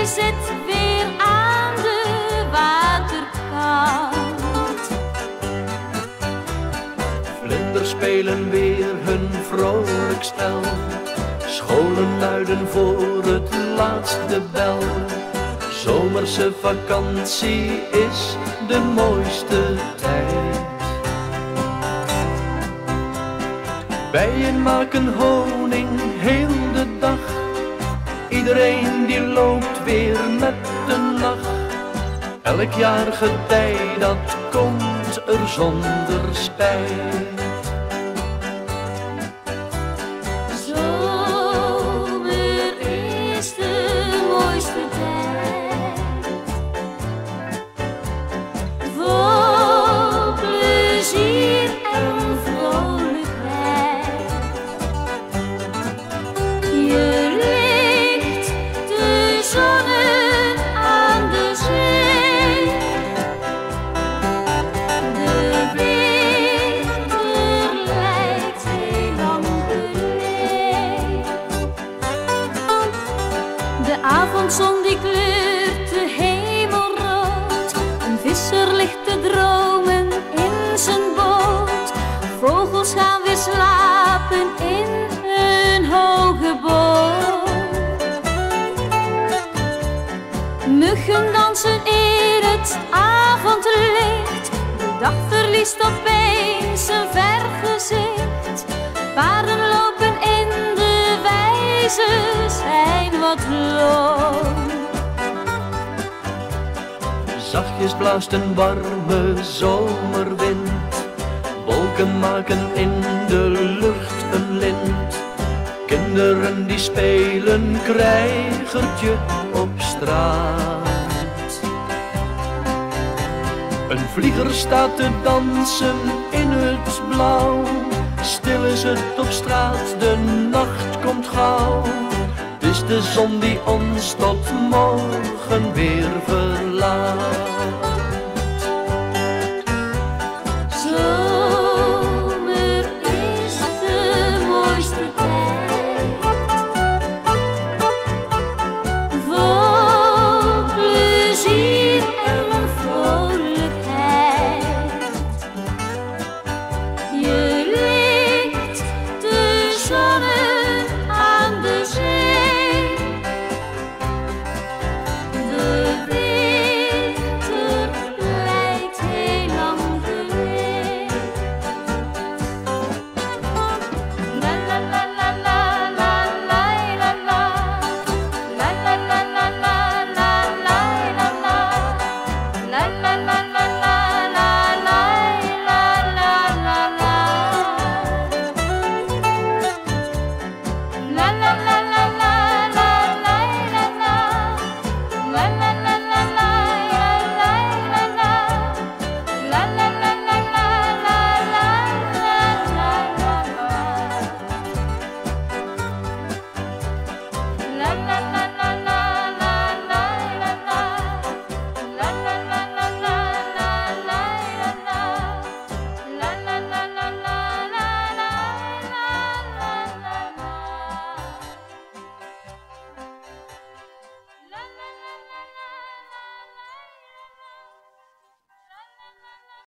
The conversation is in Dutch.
zit weer aan de waterkant. Vlinders spelen weer hun vrolijk spel. Scholen luiden voor het laatste bel. Zomerse vakantie is de mooiste tijd. Bijen maken honing heel de dag. Iedereen die loopt weer met een lach. Elk jaar getij dat komt er zonder spijt. Zomer is de mooiste tijd. Vol plezier en vrolijkheid. Je ligt te zonnen aan de zee. De winter lijkt heel lang geleden. De avondzon die kleurt de hemel rood. Een visser ligt te dromen in zijn boot. Vogels gaan weer slapen in hun hoge boom. Muggen dansen in het avondlicht. De dag verliest opeens een vergezicht. Paarden lopen in de wei, ze zijn wat loom. Zachtjes blaast een warme zomerwind. Wolken maken in de lucht een lint. Kinderen die spelen krijgertje op straat. Een vlieger staat te dansen in het blauw. Stil is het op straat, de nacht komt gauw. Het is de zon die ons tot